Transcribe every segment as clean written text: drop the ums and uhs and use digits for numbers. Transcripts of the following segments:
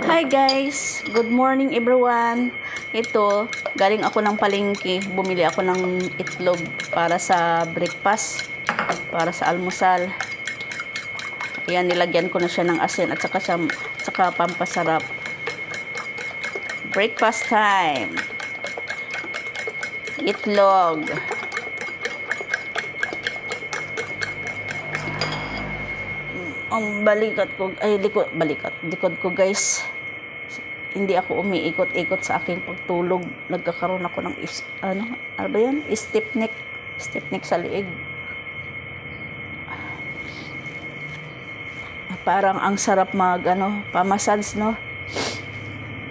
Hi guys! Good morning everyone! Ito, galing ako ng palengke. Bumili ako ng itlog para sa breakfast, para sa almusal. Ayan, nilagyan ko na siya ng asin at saka pampasarap. Breakfast time! Itlog. Ang likod ko guys, hindi ako umiikot-ikot sa aking pagtulog. Nagkakaroon ako ng ano ba yan? Stiff neck sa liig. Parang ang sarap pamassage, no?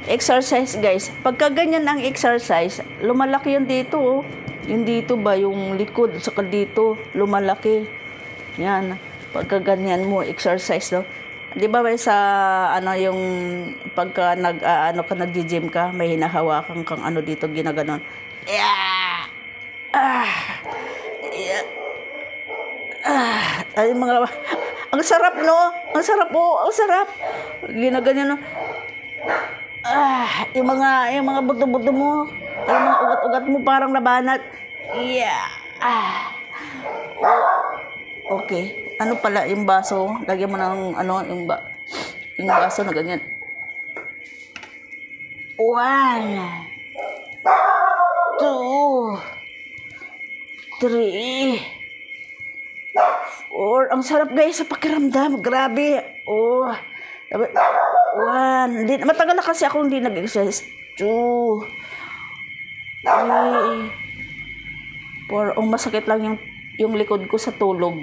Exercise guys, pagka ganyan ang exercise, lumalaki yun dito, oh. Yung dito ba, yung likod, saka dito lumalaki yan. Pagka ganyan mo exercise, no? 'Di ba sa yung pagka nag-gym ka, may hinahawakan kang dito, ginaganon. Yeah! Yeah! Ay mga ang sarap, no? Ang sarap, oh, ang sarap. Ginaganyan, no? Yung mga buto-buto mo, yung mga ugat-ugat mo parang nabanat. Yeah! Okay. Ano pala yung baso? Lagyan mo ng yung baso na ganyan. 1, 2, 3, 4. Ang sarap guys sa pakiramdam. Grabe. 1. Matagal na kasi ako hindi nag-exercise. 2, 3, 4. Masakit lang yung likod ko sa tulog.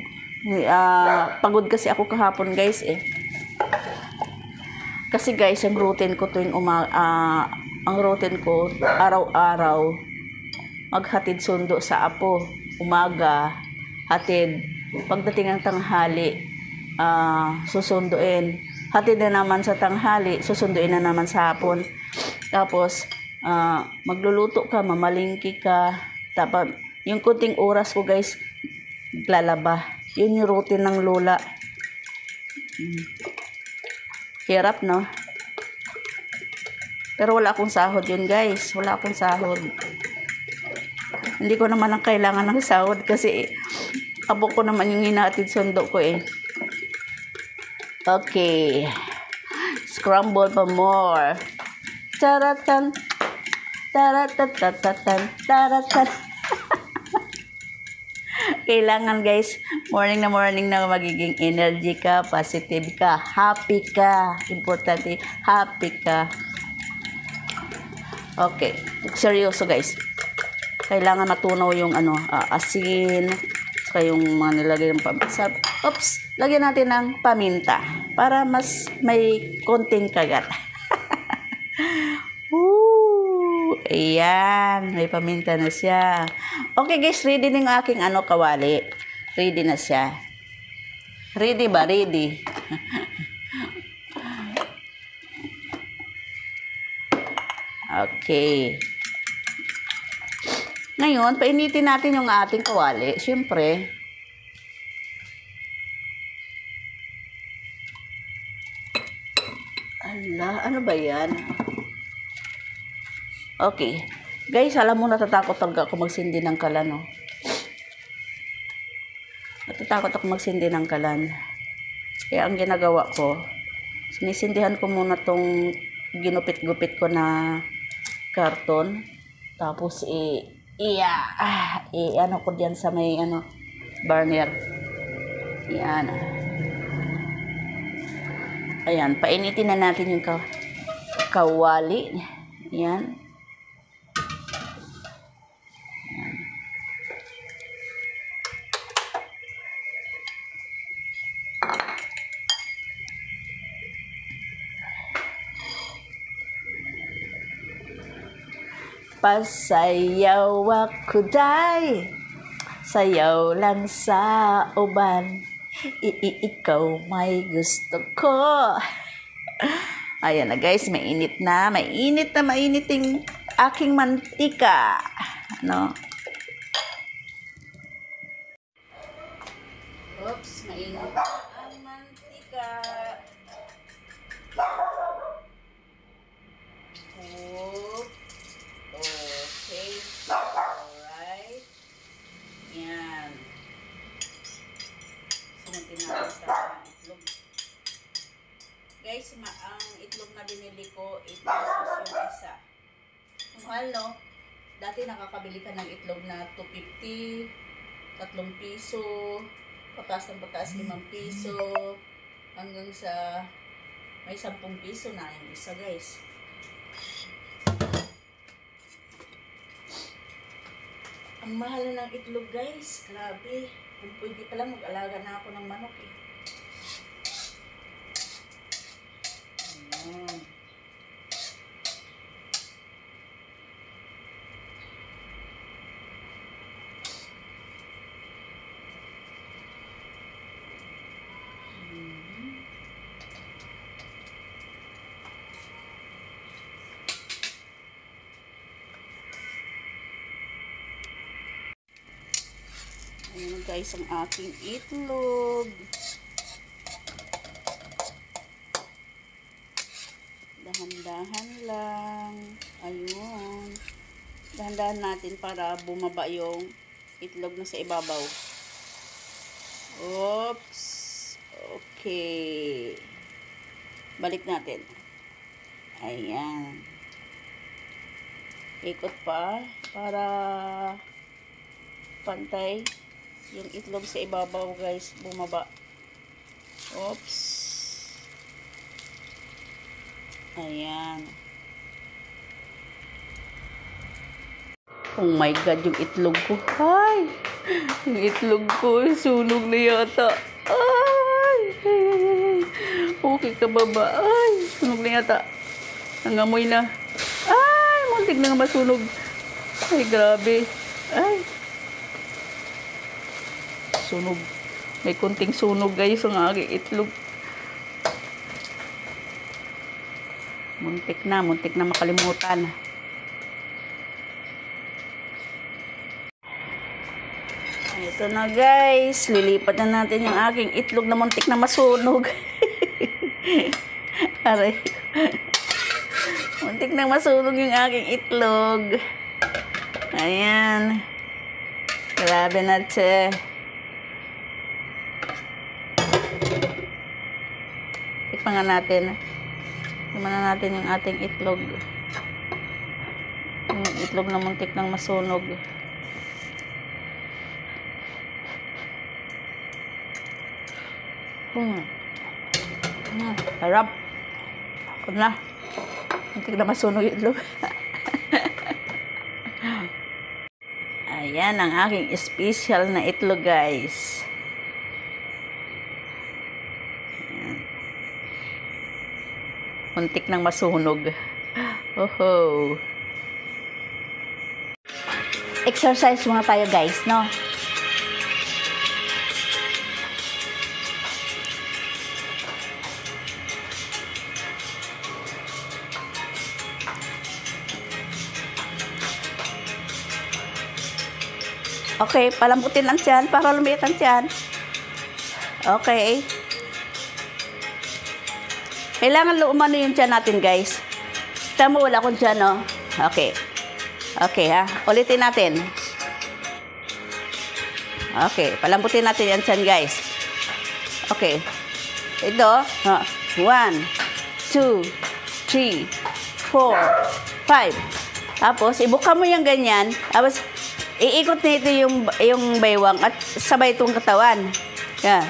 Pagod kasi ako kahapon guys Kasi guys, ang routine ko araw-araw maghatid sundo sa apo. Umaga, hatid. Pagdating ng tanghali, susunduin. Hatid na naman sa tanghali, susunduin na naman sa hapon. Tapos, magluluto ka, mamalingki ka. Tapos, yung kunting oras ko guys, lalaba. Yun yung routine ng lola. Hirap, no? Pero wala akong sahod yun, guys. Wala akong sahod. Hindi ko naman ang kailangan ng sahod kasi abo ko naman yung hinahatid sundo ko Okay. Scramble pa more. Taratan. Taratatatan. Taratan. Kailangan guys, morning na magiging energy ka, positive ka, happy ka. Importante, happy ka. Okay, seryoso guys. Kailangan matunaw yung asin, saka yung mga nilagay ng paminta. Lagyan natin ng paminta para mas may konting kagat. Ayan, may paminta na siya. Okay guys, ready na yung aking kawali. Ready na siya. Ready ba? Ready. Okay. Ngayon, painitin natin yung ating kawali. Siyempre, ano ba yan? Okay. Guys, alam mo, natatakot talaga ako magsindi ng kalan, no? Natatakot ako magsindi ng kalan. Kaya ang ginagawa ko, sinisindihan ko muna tong ginupit-gupit ko na karton. Tapos, ko diyan sa may, burner. Yan. Ayan, painitin na natin yung kawali. Yan. Pasayaw ako day, sayaw lang sa uban, ikaw may gusto ko. Ayan na guys, mainit na yung aking mantika. Oops, mainit ang mantika. Guys, ang itlog na binili ko, 8 pesos yung isa. Mahal, no? Dati nakakabili ka ng itlog na 250, 3 piso, pataas ng pataas 5 piso, hanggang sa may 10 piso na yung isa, guys. Ang mahal na ng itlog, guys. Grabe. Kung pwede pa lang, mag-alaga na ako ng manok eh. Ayan. Ayan guys, ang aking itlog. Dahan-dahan lang. Ayun. Dahan-dahan natin para bumaba yung itlog na sa ibabaw. Oops. Okay. Balik natin. Ayan. Ikot pa para pantay yung itlog sa ibabaw, guys, bumaba. Oops. Ayan. Oh my God, yung itlog ko. Ay! Yung itlog ko, sunog na yata. Ay! Okay ka baba. Ay! Sunog na yata. Nangamoy na. Ay! Muntik na nga masunog. Ay, grabe. Ay! Sunog. May kunting sunog, guys, ang aking itlog. Muntik na makalimutan. Ito na, guys. Lilipat na natin yung aking itlog na muntik na masunog. Aray. Muntik na masunog yung aking itlog. Ayan. Grabe na, tse. Tikman nga natin. Tikman na natin yung ating itlog. Yung itlog na muntik nang masunog. Harap. Huwag na. Muntik na masunog yung itlog. Ayan ang aking special na itlog, guys. Muntik nang masunog. Oho. Exercise muna tayo, guys, no? Okay, palambutin ang tiyan para lumiit ang tiyan. Okay. Kailangan lumano yung tiyan natin, guys. Tama, wala akong tiyan, no? Okay. Okay, ha? Ulitin natin. Okay, palambutin natin yung tiyan, guys. Okay. Ito, 1, 2, 3, 4, 5. Tapos, ibuka mo yung ganyan. Tapos, iikot nito yung baywang at sabay itong katawan. Yan.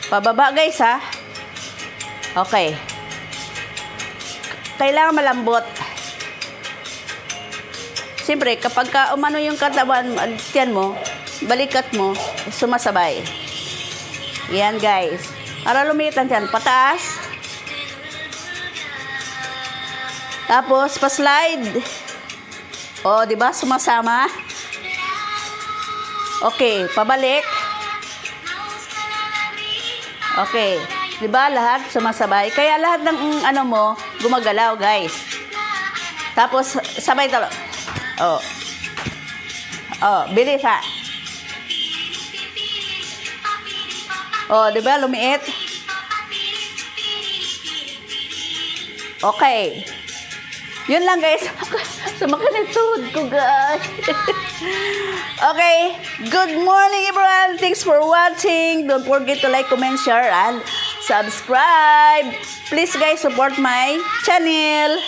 Pababa, guys, ha? Okay. Kailangan malambot. Siyempre, kapag umano yung katawan, tiyan mo, balikat mo, sumasabay. Yan, guys. Para lumitan tiyan. Pataas. Tapos, pa-slide. O, di ba? Sumasama. Okay, pabalik. Okay. Di ba? Lahat sumasabay. Kaya lahat ng ano mo, gumagalaw, guys. Tapos, sabay talo. Oh. Oh, bilis, ha? Oh, di ba? Lumiit. Okay. Yun lang, guys. Sumakit yung tuhod ko, guys. Okay. Good morning, everyone. Thanks for watching. Don't forget to like, comment, share, and subscribe. Please guys, support my channel.